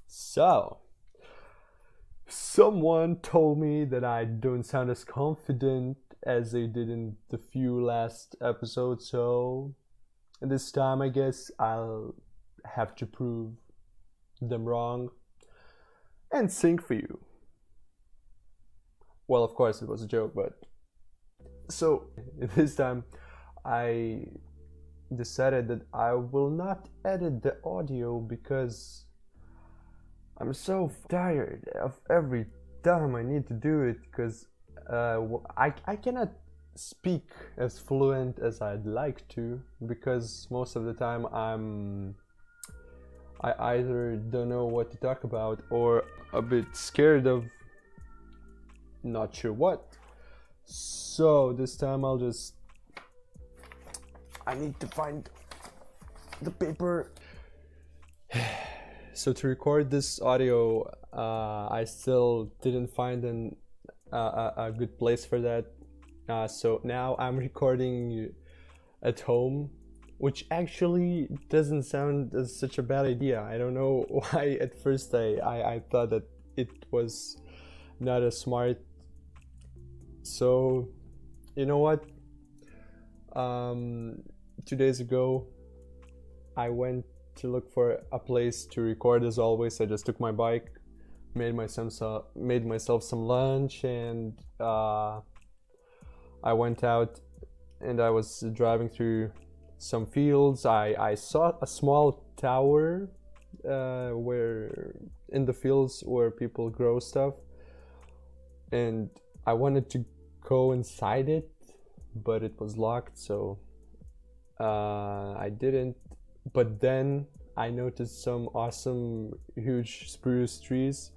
So, someone told me that I don't sound as confident as I did in the few last episodes, so this time I guess I'll have to prove them wrong and sing for you. Well, of course, it was a joke, but so this time I decided that I will not edit the audio because I'm so tired of every time I need to do it because I cannot speak as fluent as I'd like to because most of the time I either don't know what to talk about or a bit scared of not sure what. So this time I need to find the paper. So to record this audio, I still didn't find a good place for that. So now I'm recording at home, which actually doesn't sound as such a bad idea. I don't know why at first I thought that it was not as smart. So, you know what? 2 days ago, I went to look for a place to record as always. I just took my bike, made myself some lunch, and I went out and I was driving through some fields. I saw a small tower where in the fields where people grow stuff, and I wanted to go inside it, but it was locked, so I didn't. But then I noticed some awesome huge spruce trees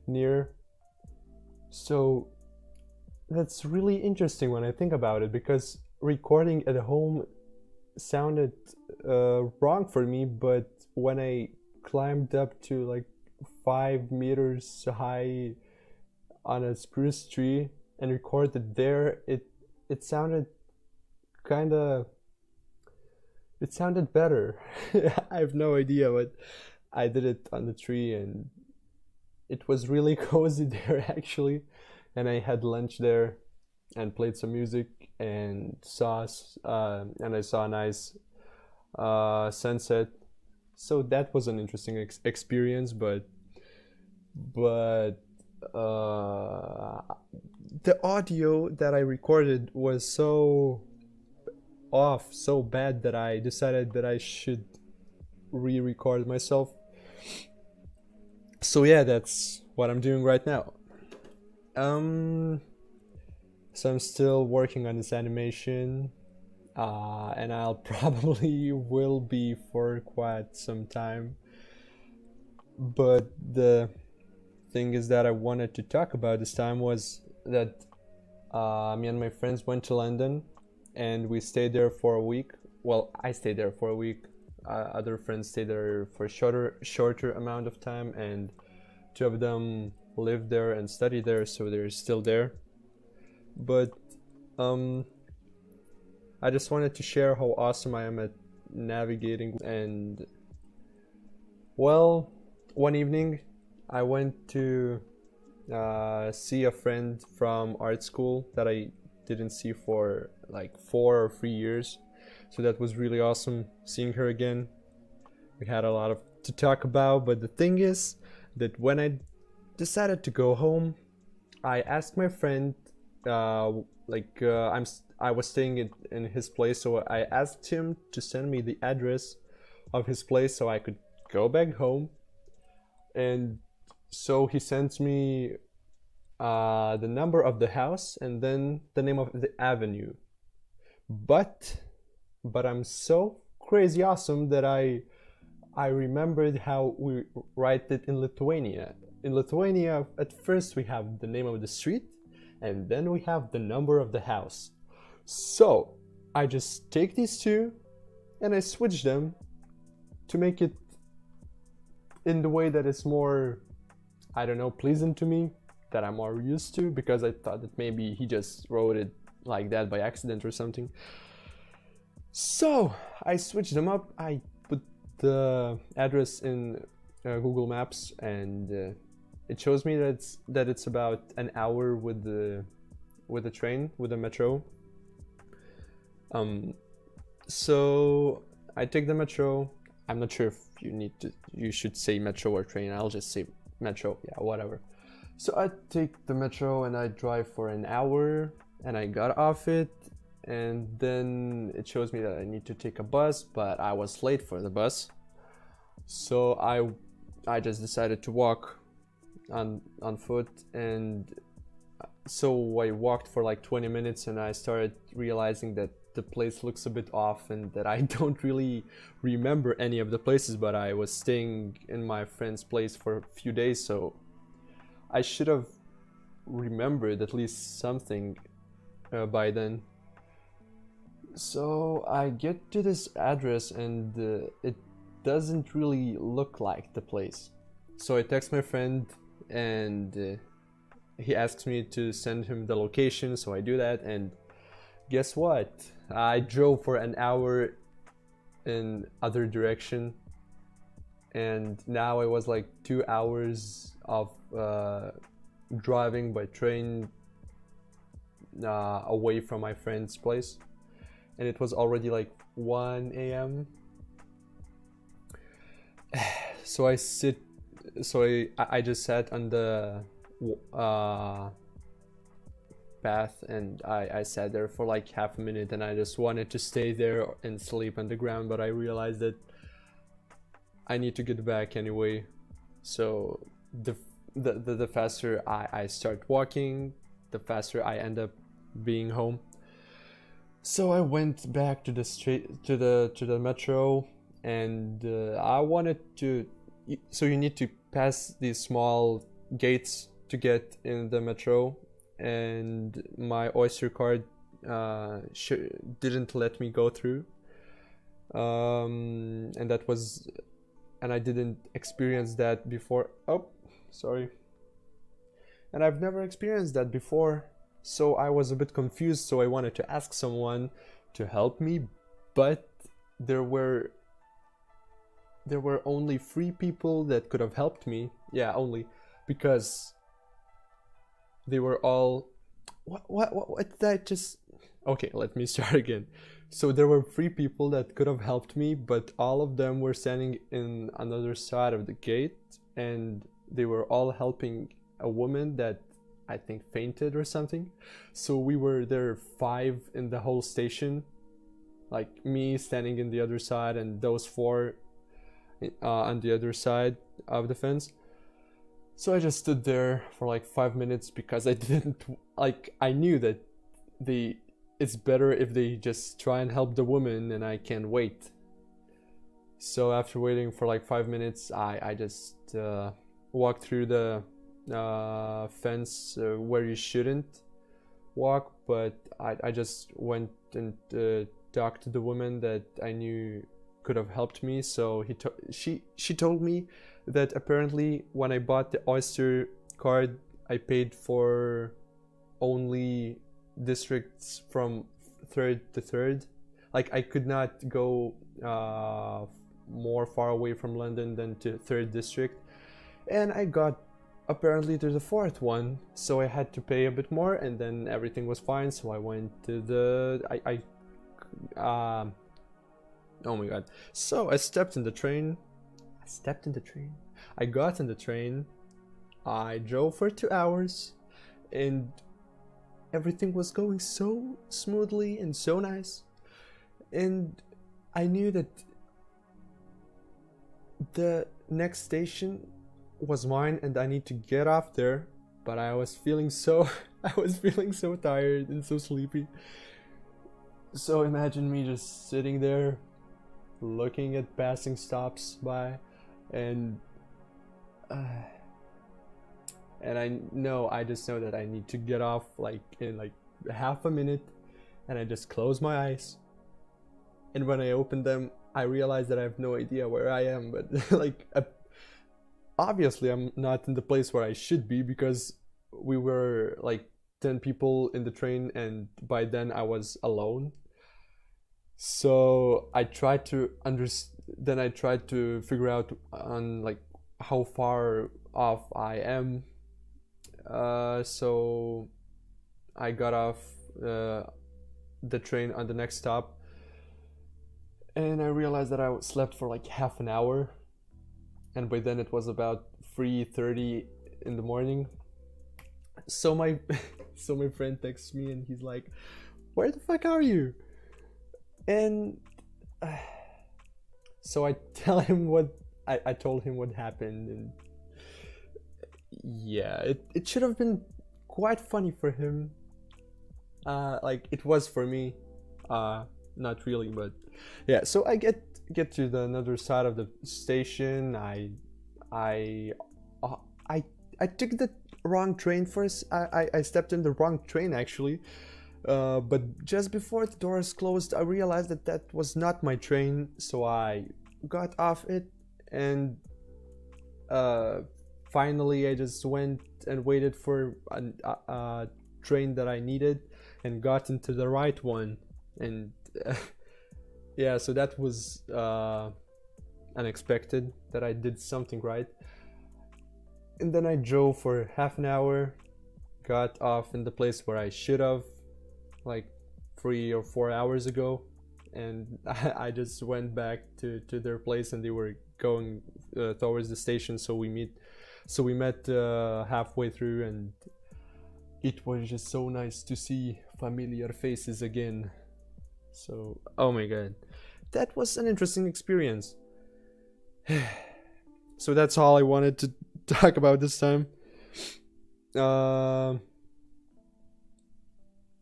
near. So that's really interesting when I think about it, because recording at home sounded wrong for me, but when I climbed up to like 5 meters high on a spruce tree and recorded there, it sounded kind of it sounded better. I have no idea, but I did it on the tree and it was really cozy there actually. And I had lunch there and played some music and and I saw a nice sunset. So that was an interesting experience, but the audio that I recorded was so off, so bad, that I decided that I should re-record myself. So yeah, that's what I'm doing right now. Um, so I'm still working on this animation, and I'll probably will be for quite some time. But the thing is that I wanted to talk about this time was that me and my friends went to London and we stayed there for a week. Well, I stayed there for a week. Other friends stayed there for a shorter amount of time, and two of them live there and study there, so they're still there. But I just wanted to share how awesome I am at navigating. And well, one evening I went to see a friend from art school that I didn't see for like 4 or 3 years. So that was really awesome seeing her again. We had a lot of to talk about, but the thing is that when I decided to go home, I asked my friend, I was staying in his place, so I asked him to send me the address of his place so I could go back home. And so he sent me the number of the house and then the name of the avenue. But I'm so crazy awesome that I remembered how we write it in Lithuania. In Lithuania, at first we have the name of the street and then we have the number of the house. So I just take these two and I switch them to make it in the way that is more, I don't know, pleasant to me, that I'm more used to, because I thought that maybe he just wrote it like that by accident or something. So I switched them up. I put the address in Google Maps, and it shows me that it's about an hour with the train, with the metro. So I take the metro. I'm not sure if you should say metro or train. I'll just say metro. Yeah, whatever. So I take the metro and I drive for an hour, and I got off it, and then it shows me that I need to take a bus, but I was late for the bus. So I just decided to walk on foot, and so I walked for like 20 minutes, and I started realizing that the place looks a bit off and that I don't really remember any of the places, but I was staying in my friend's place for a few days, so I should have remembered at least something by then. So I get to this address, and it doesn't really look like the place. So I text my friend, and he asks me to send him the location, so I do that, and guess what? I drove for an hour in other direction, and now it was like 2 hours of driving by train away from my friend's place, and it was already like 1 a.m. So I just sat on the path, and I sat there for like half a minute, and I just wanted to stay there and sleep on the ground, but I realized that I need to get back anyway. So the faster I start walking, the faster I end up being home. So I went back to the metro, and I wanted to. So you need to pass these small gates to get in the metro, and my Oyster card didn't let me go through, and I didn't experience that before. Oh, sorry. And I've never experienced that before, so I was a bit confused. So I wanted to ask someone to help me, but there were only 3 people that could have helped me. Yeah, only, because they were all what did I just okay, let me start again. So there were 3 people that could have helped me, but all of them were standing in another side of the gate, and they were all helping a woman that I think fainted or something. So we were there 5 in the whole station, like me standing in the other side and those 4 on the other side of the fence. So I just stood there for like 5 minutes, because I knew that it's better if they just try and help the woman and I can wait. So after waiting for like 5 minutes, I just walked through the fence where you shouldn't walk, but I just went and talked to the woman that I knew could have helped me. So she told me that apparently when I bought the Oyster card, I paid for only districts from 3rd to 3rd. Like I could not go more far away from London than to 3rd district, and I got apparently to the 4th one, so I had to pay a bit more, and then everything was fine. So I went to the oh my god. So I stepped in the train. I got in the train. I drove for 2 hours, and everything was going so smoothly and so nice. And I knew that the next station was mine and I need to get off there, but I was feeling so tired and so sleepy. So imagine me just sitting there looking at passing stops by, and I just know that I need to get off like in like half a minute, and I just close my eyes, and when I open them I realize that I have no idea where I am, but like obviously I'm not in the place where I should be, because we were like 10 people in the train, and by then I was alone. So I tried to then I tried to figure out on like how far off I am. So I got off the train on the next stop, and I realized that I slept for like half an hour, and by then it was about 3:30 in the morning. So my so my friend texts me and he's like, "Where the fuck are you?" And so I tell him what I told him what happened, and yeah, it should have been quite funny for him. Like it was for me, not really, but yeah. So I get to the another side of the station. I uh, I I took the wrong train first. I stepped in the wrong train actually. But just before the doors closed, I realized that that was not my train. So I got off it, and uh, finally I just went and waited for a train that I needed, and got into the right one. And yeah, so that was unexpected that I did something right. And then I drove for half an hour, got off in the place where I should have, like 3 or 4 hours ago, and I just went back to their place, and they were going towards the station. So we met halfway through, and it was just so nice to see familiar faces again. So, oh my god, that was an interesting experience. So that's all I wanted to talk about this time.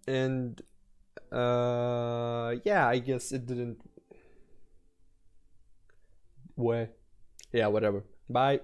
And yeah, I guess it didn't. Way. Yeah, whatever. Bye.